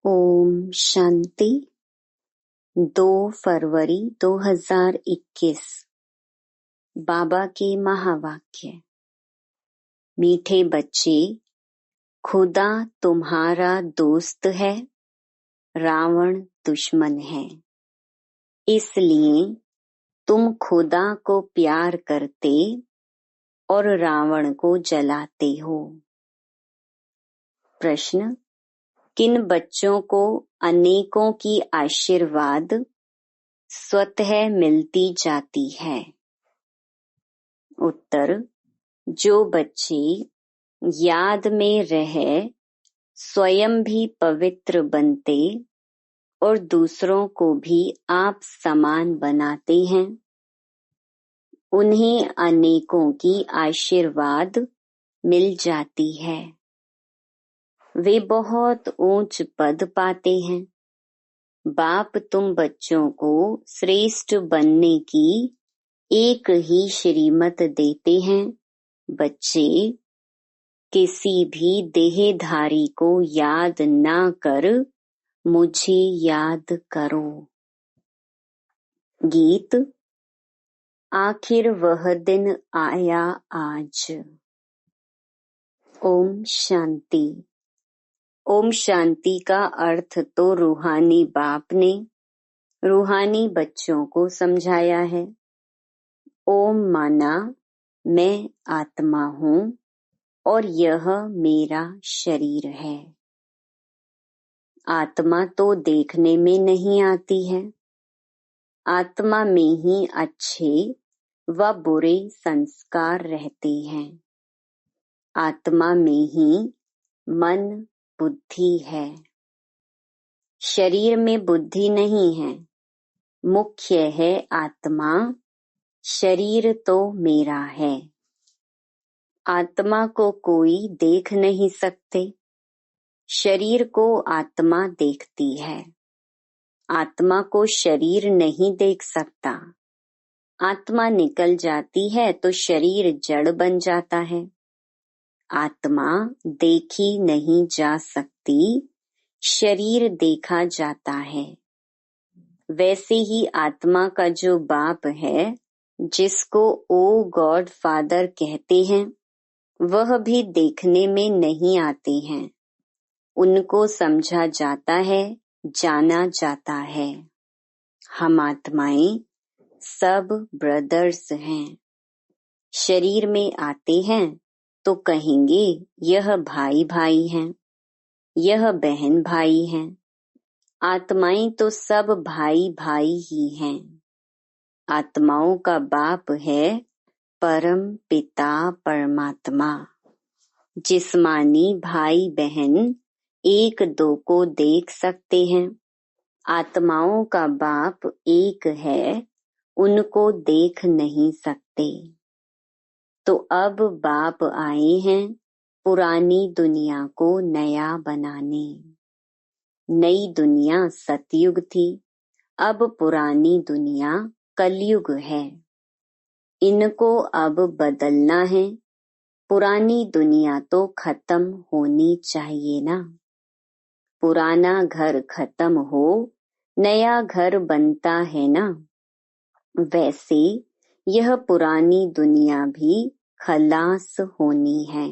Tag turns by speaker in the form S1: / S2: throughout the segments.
S1: ओम शांति। 2 फरवरी 2021 बाबा के महावाक्य। मीठे बच्चे, खुदा तुम्हारा दोस्त है, रावण दुश्मन है। इसलिए तुम खुदा को प्यार करते और रावण को जलाते हो। प्रश्न: किन बच्चों को अनेकों की आशीर्वाद स्वतः मिलती जाती है? उत्तर: जो बच्चे याद में रह स्वयं भी पवित्र बनते और दूसरों को भी आप समान बनाते हैं, उन्हें अनेकों की आशीर्वाद मिल जाती है। वे बहुत ऊंच पद पाते हैं। बाप तुम बच्चों को श्रेष्ठ बनने की एक ही श्रीमत देते हैं। बच्चे, किसी भी देहधारी को याद ना कर मुझे याद करो। गीत। आखिर वह दिन आया आज। ओम शांति। ओम शांति का अर्थ तो रूहानी बाप ने रूहानी बच्चों को समझाया है। ओम माना मैं आत्मा हूँ और यह मेरा शरीर है। आत्मा तो देखने में नहीं आती है। आत्मा में ही अच्छे व बुरे संस्कार रहते हैं। आत्मा में ही मन बुद्धि है। शरीर में बुद्धि नहीं है। मुख्य है आत्मा, शरीर तो मेरा है। आत्मा को कोई देख नहीं सकते, शरीर को आत्मा देखती है। आत्मा को शरीर नहीं देख सकता। आत्मा निकल जाती है तो शरीर जड़ बन जाता है। आत्मा देखी नहीं जा सकती, शरीर देखा जाता है। वैसे ही आत्मा का जो बाप है, जिसको ओ गॉड फादर कहते हैं, वह भी देखने में नहीं आते हैं। उनको समझा जाता है, जाना जाता है। हम आत्माएं सब ब्रदर्स हैं। शरीर में आते हैं तो कहेंगे यह भाई भाई हैं, यह बहन भाई हैं। आत्माएं तो सब भाई भाई ही हैं। आत्माओं का बाप है परम पिता परमात्मा। जिस्मानी भाई बहन एक दो को देख सकते हैं। आत्माओं का बाप एक है, उनको देख नहीं सकते। तो अब बाप आए हैं पुरानी दुनिया को नया बनाने। नई दुनिया सतयुग थी, अब पुरानी दुनिया कलयुग है। इनको अब बदलना है। पुरानी दुनिया तो खत्म होनी चाहिए ना। पुराना घर खत्म हो, नया घर बनता है ना। वैसे यह पुरानी दुनिया भी खलास होनी है।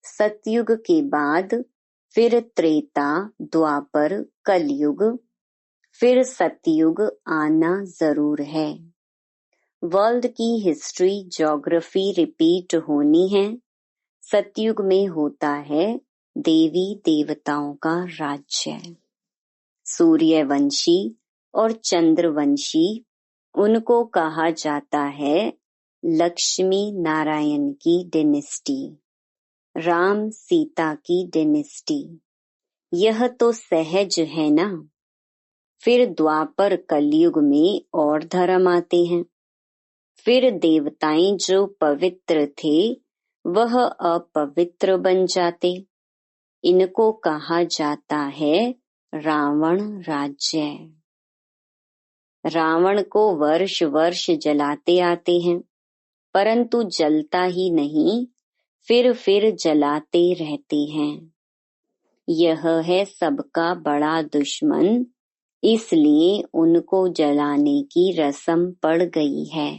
S1: सतयुग के बाद फिर त्रेता, द्वापर, कलयुग, फिर सतयुग आना जरूर है। वर्ल्ड की हिस्ट्री, ज्योग्राफी रिपीट होनी है। सतयुग में होता है देवी देवताओं का राज्य। सूर्यवंशी और चंद्रवंशी, उनको कहा जाता है लक्ष्मी नारायण की डिनेस्टी, राम सीता की डिनेस्टी। यह तो सहज है ना। फिर द्वापर कलयुग में और धर्म आते हैं। फिर देवताएं जो पवित्र थे वह अपवित्र बन जाते। इनको कहा जाता है रावण राज्य। रावण को वर्ष वर्ष जलाते आते हैं, परंतु जलता ही नहीं, फिर जलाते रहते हैं। यह है सबका बड़ा दुश्मन, इसलिए उनको जलाने की रस्म पड़ गई है।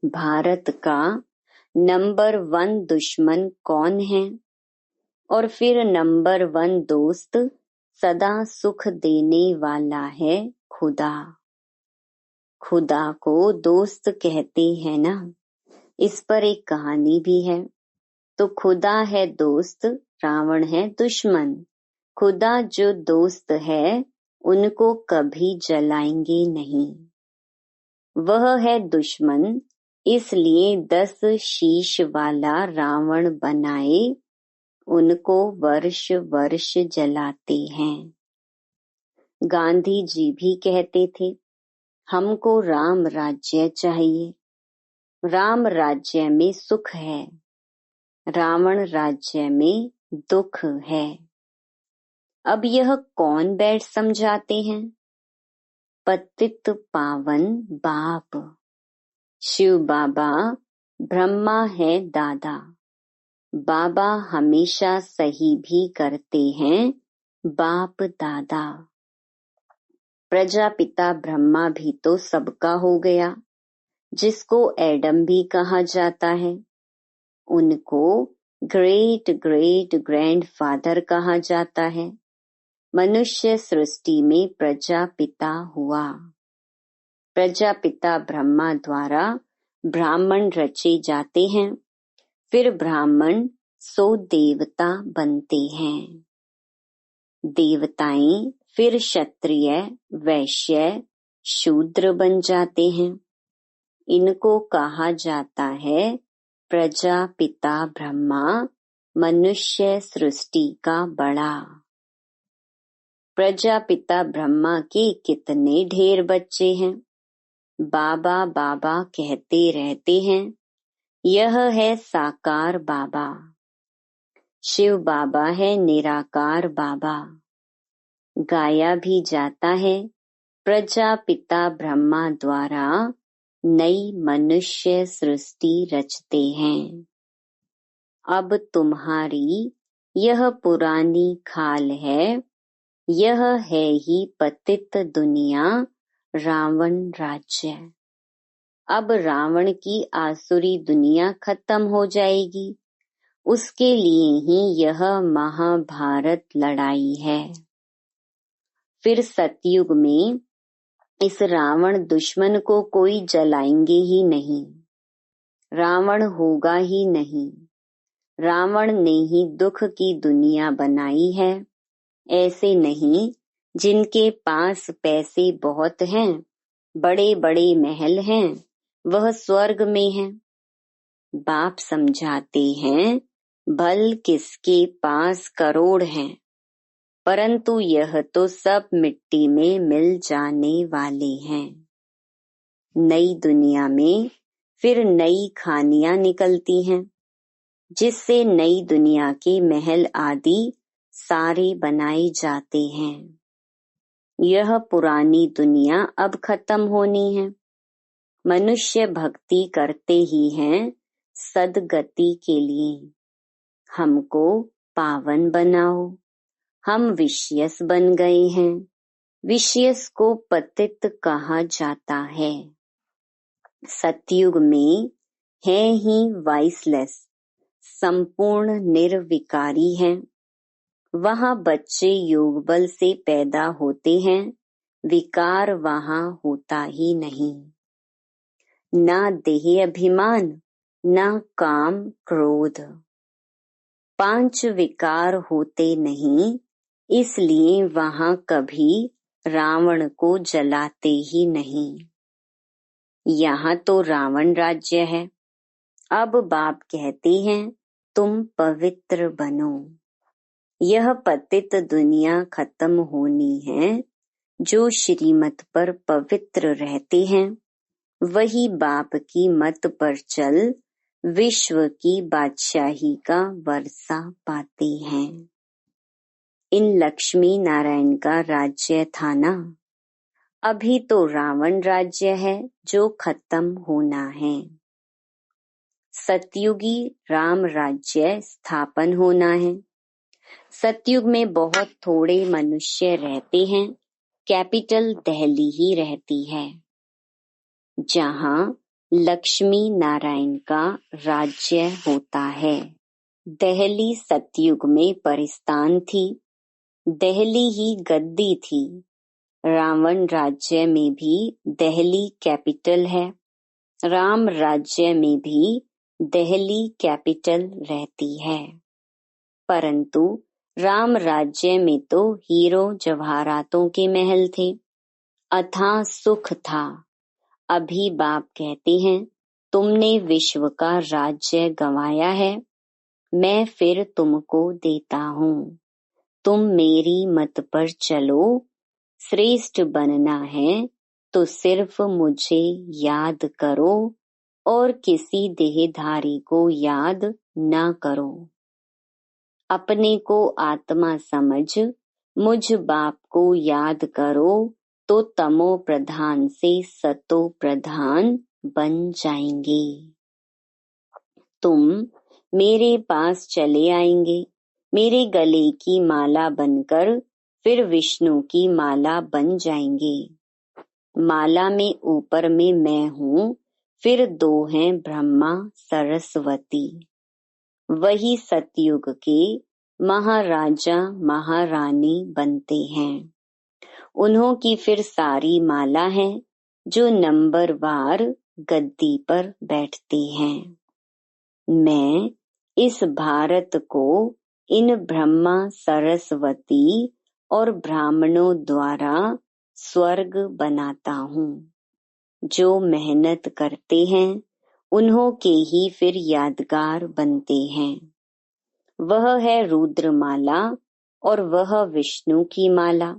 S1: भारत का नंबर 1 दुश्मन कौन है? और फिर नंबर 1 दोस्त सदा सुख देने वाला है खुदा। खुदा को दोस्त कहते हैं ना, इस पर एक कहानी भी है। तो खुदा है दोस्त, रावण है दुश्मन। खुदा जो दोस्त है उनको कभी जलाएंगे नहीं। वह है दुश्मन, इसलिए 10 शीश वाला रावण बनाए, उनको वर्ष वर्ष जलाते हैं। गांधी जी भी कहते थे, हमको राम राज्य चाहिए। राम राज्य में सुख है, रावण राज्य में दुख है। अब यह कौन बैठ समझाते हैं? पतित पावन बाप शिव बाबा, ब्रह्मा है दादा। बाबा हमेशा सही भी करते हैं, बाप दादा। प्रजापिता ब्रह्मा भी तो सबका हो गया, जिसको एडम भी कहा जाता है। उनको ग्रेट ग्रेट ग्रैंडफादर कहा जाता है। मनुष्य सृष्टि में प्रजापिता हुआ। प्रजापिता ब्रह्मा द्वारा ब्राह्मण रचे जाते हैं, फिर ब्राह्मण 100 देवता बनते हैं। देवताएं फिर क्षत्रिय, वैश्य, शूद्र बन जाते हैं। इनको कहा जाता है प्रजापिता ब्रह्मा, मनुष्य सृष्टि का बड़ा। प्रजापिता ब्रह्मा के कितने ढेर बच्चे हैं। बाबा बाबा कहते रहते हैं, यह है साकार बाबा। शिव बाबा है निराकार बाबा। गाया भी जाता है, प्रजापिता ब्रह्मा द्वारा नई मनुष्य सृष्टि रचते हैं। अब तुम्हारी यह पुरानी खाल है, यह है ही पतित दुनिया, रावण राज्य। अब रावण की आसुरी दुनिया खत्म हो जाएगी, उसके लिए ही यह महाभारत लड़ाई है। फिर सतयुग में इस रावण दुश्मन को कोई जलाएंगे ही नहीं, रावण होगा ही नहीं। रावण ने ही दुख की दुनिया बनाई है। ऐसे नहीं जिनके पास पैसे बहुत हैं, बड़े बड़े महल हैं, वह स्वर्ग में हैं। बाप समझाते हैं, भल किसके पास करोड़ हैं, परंतु यह तो सब मिट्टी में मिल जाने वाले हैं। नई दुनिया में फिर नई खानियां निकलती हैं, जिससे नई दुनिया के महल आदि सारे बनाए जाते हैं। यह पुरानी दुनिया अब खत्म होनी है। मनुष्य भक्ति करते ही हैं सदगति के लिए। हमको पावन बनाओ। हम विषयस बन गए हैं। विषयस को पतित कहा जाता है। सतयुग में है ही वाइसलेस, संपूर्ण निर्विकारी है। वहाँ बच्चे योग बल से पैदा होते हैं, विकार वहाँ होता ही नहीं। ना देह अभिमान, ना काम क्रोध, 5 विकार होते नहीं, इसलिए वहाँ कभी रावण को जलाते ही नहीं। यहाँ तो रावण राज्य है। अब बाप कहते हैं, तुम पवित्र बनो। यह पतित दुनिया खत्म होनी है। जो श्रीमत पर पवित्र रहते हैं, वही बाप की मत पर चल विश्व की बादशाही का वर्षा पाते हैं। इन लक्ष्मी नारायण का राज्य था ना। अभी तो रावण राज्य है जो खत्म होना है। सतयुगी राम राज्य स्थापन होना है। सतयुग में बहुत थोड़े मनुष्य रहते हैं, कैपिटल दिल्ली ही रहती है, जहाँ लक्ष्मी नारायण का राज्य होता है। दिल्ली सतयुग में परिस्तान थी, दिल्ली ही गद्दी थी। रावण राज्य में भी दिल्ली कैपिटल है, राम राज्य में भी दिल्ली कैपिटल रहती है। परंतु राम राज्य में तो हीरो जवाहरातों के महल थे, अथाह सुख था। अभी बाप कहते हैं, तुमने विश्व का राज्य गंवाया है, मैं फिर तुमको देता हूँ। तुम मेरी मत पर चलो, श्रेष्ठ बनना है तो सिर्फ मुझे याद करो और किसी देहधारी को याद ना करो। अपने को आत्मा समझ मुझ बाप को याद करो तो तमो प्रधान से सतो प्रधान बन जाएंगे। तुम मेरे पास चले आएंगे, मेरे गले की माला बनकर फिर विष्णु की माला बन जाएंगे। माला में ऊपर में मैं हूँ, फिर दो हैं ब्रह्मा सरस्वती। वही सतयुग के महाराजा महारानी बनते हैं। उन्हों की फिर सारी माला है जो नंबरवार गद्दी पर बैठते हैं। मैं इस भारत को इन ब्रह्मा सरस्वती और ब्राह्मणों द्वारा स्वर्ग बनाता हूँ। जो मेहनत करते हैं उन्हों के ही फिर यादगार बनते हैं। वह है रुद्रमाला और वह विष्णु की माला।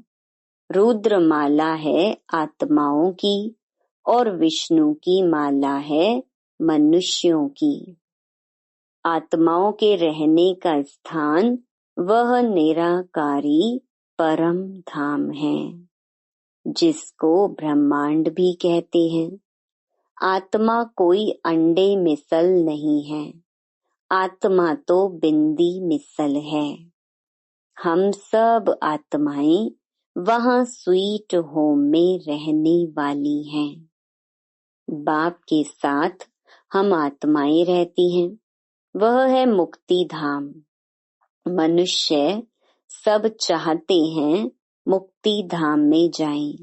S1: रुद्रमाला है आत्माओं की और विष्णु की माला है मनुष्यों की। आत्माओं के रहने का स्थान वह निराकारी परम धाम है, जिसको ब्रह्मांड भी कहते हैं। आत्मा कोई अंडे मिसल नहीं है, आत्मा तो बिंदी मिसल है। हम सब आत्माएं वहाँ स्वीट होम में रहने वाली हैं। बाप के साथ हम आत्माएं रहती हैं, वह है मुक्ति धाम। मनुष्य सब चाहते हैं मुक्ति धाम में जाएं,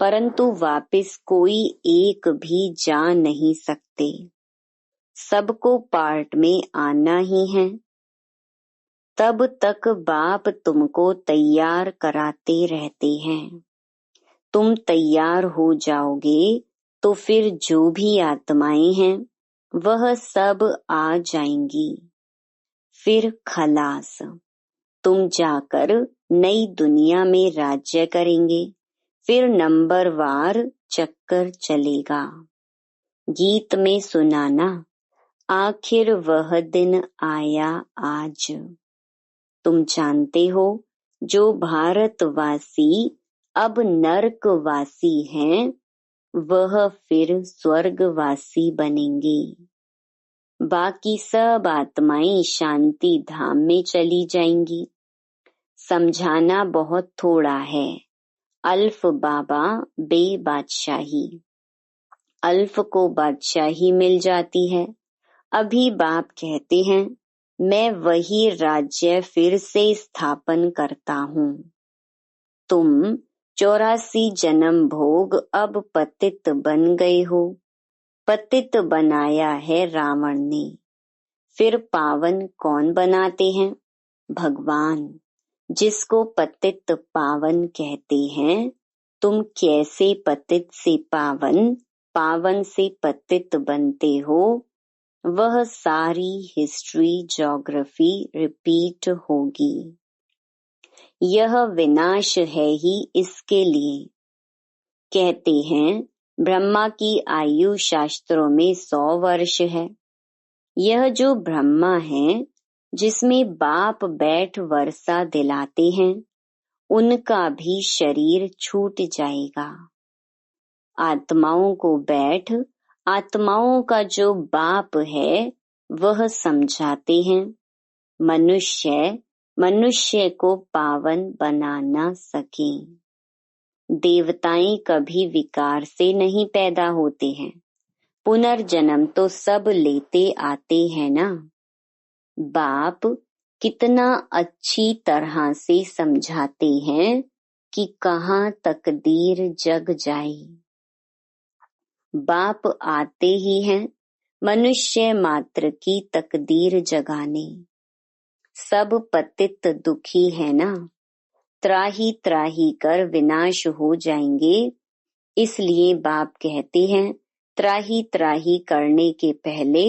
S1: परंतु वापस कोई एक भी जा नहीं सकते। सबको पार्ट में आना ही है। तब तक बाप तुमको तैयार कराते रहते हैं। तुम तैयार हो जाओगे तो फिर जो भी आत्माएं हैं वह सब आ जाएंगी। फिर खलास, तुम जाकर नई दुनिया में राज्य करेंगे। फिर नंबरवार चक्कर चलेगा। गीत में सुनाना, आखिर वह दिन आया आज। तुम जानते हो जो भारतवासी अब नरकवासी हैं, वह फिर स्वर्गवासी बनेंगे। बाकी सब आत्माएं शांति धाम में चली जाएंगी। समझाना बहुत थोड़ा है। अल्फ बाबा बे बादशाही। अल्फ को बादशाही मिल जाती है। अभी बाप कहते हैं, मैं वही राज्य फिर से स्थापन करता हूँ। तुम 84 जन्म भोग अब पतित बन गए हो। पतित बनाया है रावण ने। फिर पावन कौन बनाते हैं? भगवान, जिसको पतित पावन कहते हैं। तुम कैसे पतित से पावन, पावन से पतित बनते हो? वह सारी हिस्ट्री ज्योग्राफी रिपीट होगी। यह विनाश है ही इसके लिए। कहते हैं ब्रह्मा की आयु शास्त्रों में 100 वर्ष है। यह जो ब्रह्मा है जिसमें बाप बैठ वर्षा दिलाते हैं, उनका भी शरीर छूट जाएगा। आत्माओं को बैठ आत्माओं का जो बाप है वह समझाते हैं। मनुष्य मनुष्य को पावन बना न सके। देवताएं कभी विकार से नहीं पैदा होते हैं, पुनर्जन्म तो सब लेते आते हैं ना। बाप कितना अच्छी तरह से समझाते हैं कि कहाँ तकदीर जग जाए। बाप आते ही हैं मनुष्य मात्र की तकदीर जगाने। सब पतित दुखी है ना, त्राही त्राही कर विनाश हो जाएंगे। इसलिए बाप कहते हैं, त्राही त्राही करने के पहले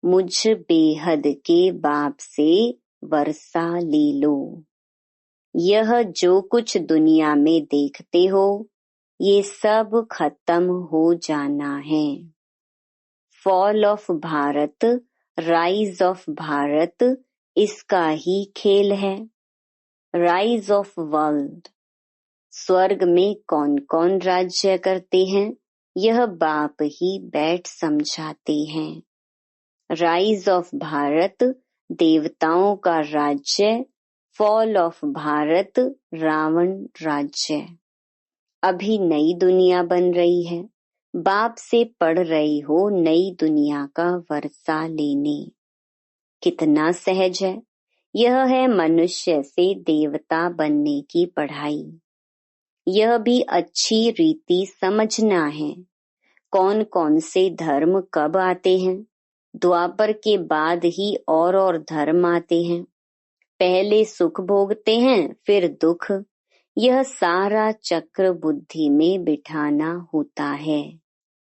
S1: मुझ बेहद के बाप से वर्षा ले लो। यह जो कुछ दुनिया में देखते हो ये सब खत्म हो जाना है। Fall of Bharat, rise of Bharat इसका ही खेल है। राइज ऑफ वर्ल्ड, स्वर्ग में कौन कौन राज्य करते हैं यह बाप ही बैठ समझाते हैं। राइज ऑफ भारत देवताओं का राज्य, फॉल ऑफ भारत रावण राज्य। अभी नई दुनिया बन रही है, बाप से पढ़ रही हो नई दुनिया का वर्षा लेने। कितना सहज है। यह है मनुष्य से देवता बनने की पढ़ाई। यह भी अच्छी रीति समझना है। कौन कौन से धर्म कब आते हैं, द्वापर के बाद ही और धर्म आते हैं। पहले सुख भोगते हैं फिर दुख। यह सारा चक्र बुद्धि में बिठाना होता है,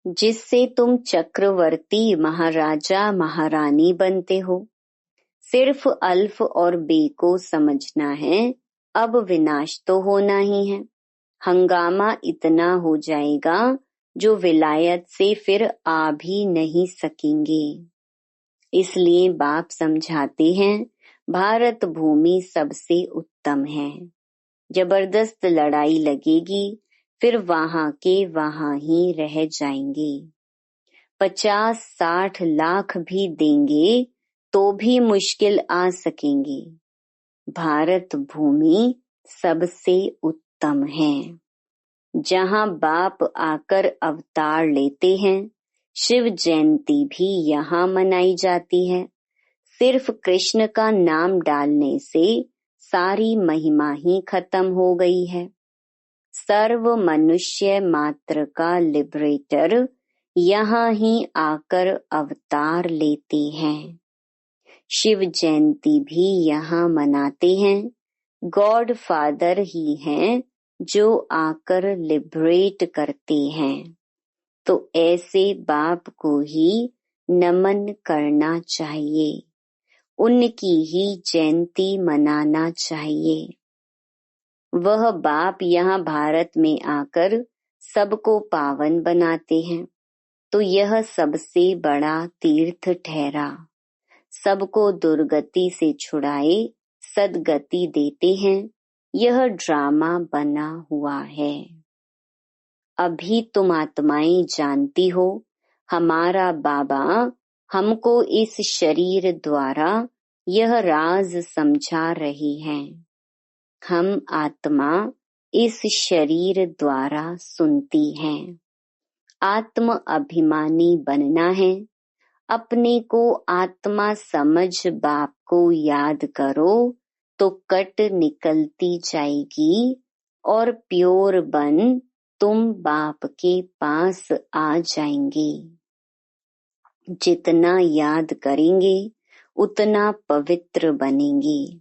S1: जिससे तुम चक्रवर्ती महाराजा महारानी बनते हो। सिर्फ अल्फ और बे को समझना है। अब विनाश तो होना ही है। हंगामा इतना हो जाएगा जो विलायत से फिर आ भी नहीं सकेंगे। इसलिए बाप समझाते हैं, भारत भूमि सबसे उत्तम है। जबरदस्त लड़ाई लगेगी फिर वहां के वहां ही रह जाएंगे। 50-60 लाख भी देंगे तो भी मुश्किल आ सकेंगे। भारत भूमि सबसे उत्तम है। जहाँ बाप आकर अवतार लेते हैं, शिव जयंती भी यहाँ मनाई जाती है। सिर्फ कृष्ण का नाम डालने से सारी महिमा ही खत्म हो गई है। सर्व मनुष्य मात्र का लिबरेटर यहाँ ही आकर अवतार लेते हैं। शिव जयंती भी यहाँ मनाते हैं। गॉड फादर ही हैं जो आकर लिबरेट करते हैं। तो ऐसे बाप को ही नमन करना चाहिए, उनकी ही जयंती मनाना चाहिए। वह बाप यहाँ भारत में आकर सबको पावन बनाते हैं, तो यह सबसे बड़ा तीर्थ ठहरा। सबको दुर्गति से छुड़ाए सदगति देते हैं। यह ड्रामा बना हुआ है। अभी तुम आत्माएं जानती हो, हमारा बाबा हमको इस शरीर द्वारा यह राज समझा रहे हैं। हम आत्मा इस शरीर द्वारा सुनती हैं। आत्म अभिमानी बनना है। अपने को आत्मा समझ बाप को याद करो तो कट निकलती जाएगी और प्योर बन तुम बाप के पास आ जाएंगे। जितना याद करेंगे उतना पवित्र बनेंगे।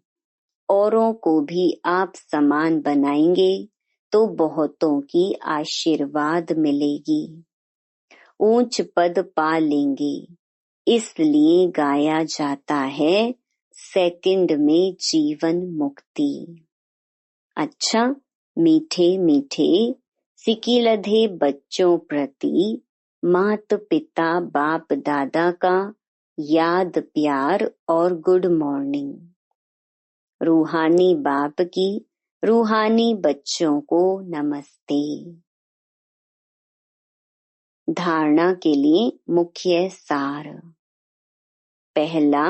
S1: औरों को भी आप समान बनाएंगे तो बहुतों की आशीर्वाद मिलेगी। ऊंच पद पा लेंगे। इसलिए गाया जाता है सेकंड में जीवन मुक्ति। अच्छा, मीठे मीठे सिकिलधे बच्चों प्रति मात पिता बाप दादा का याद प्यार और गुड मॉर्निंग। रूहानी बाप की रूहानी बच्चों को नमस्ते। धारणा के लिए मुख्य सार। पहला,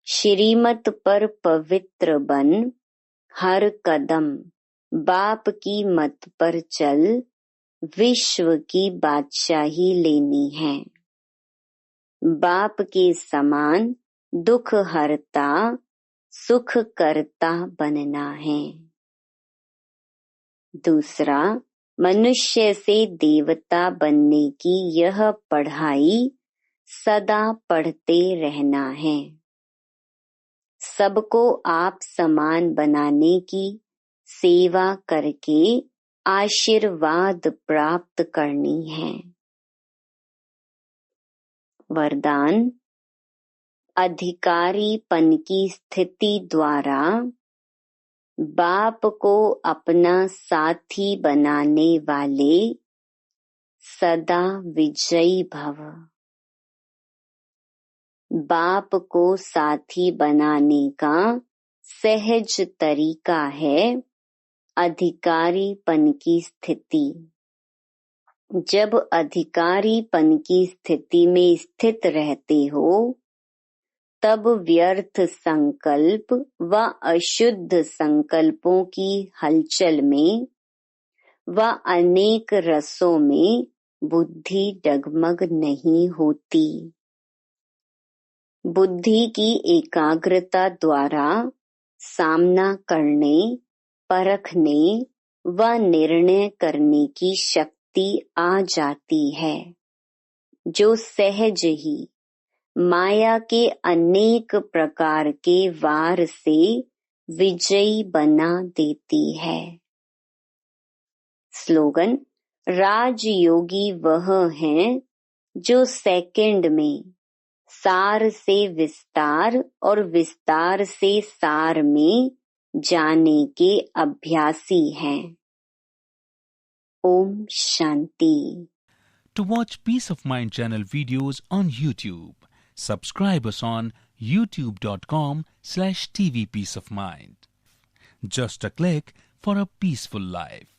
S1: श्रीमत पर पवित्र बन, हर कदम बाप की मत पर चल, विश्व की बादशाही लेनी है। बाप के समान दुख हरता, सुख करता बनना है। दूसरा, मनुष्य से देवता बनने की यह पढ़ाई सदा पढ़ते रहना है। सबको आप समान बनाने की सेवा करके आशीर्वाद प्राप्त करनी है। वरदान, अधिकारीपन की स्थिति द्वारा बाप को अपना साथी बनाने वाले सदा विजयी भव। बाप को साथी बनाने का सहज तरीका है अधिकारीपन की स्थिति। जब अधिकारीपन की स्थिति में स्थित रहते हो, तब व्यर्थ संकल्प व अशुद्ध संकल्पों की हलचल में व अनेक रसों में बुद्धि डगमग नहीं होती। बुद्धि की एकाग्रता द्वारा सामना करने, परखने व निर्णय करने की शक्ति आ जाती है, जो सहज ही माया के अनेक प्रकार के वार से विजयी बना देती है। स्लोगन, राजयोगी वह हैं जो सेकंड में सार से विस्तार और विस्तार से सार में जाने के अभ्यासी हैं। Om Shanti.
S2: To watch Peace of Mind channel videos on YouTube, subscribe us on youtube.com/tvpeaceofmind. Just a click for a peaceful life.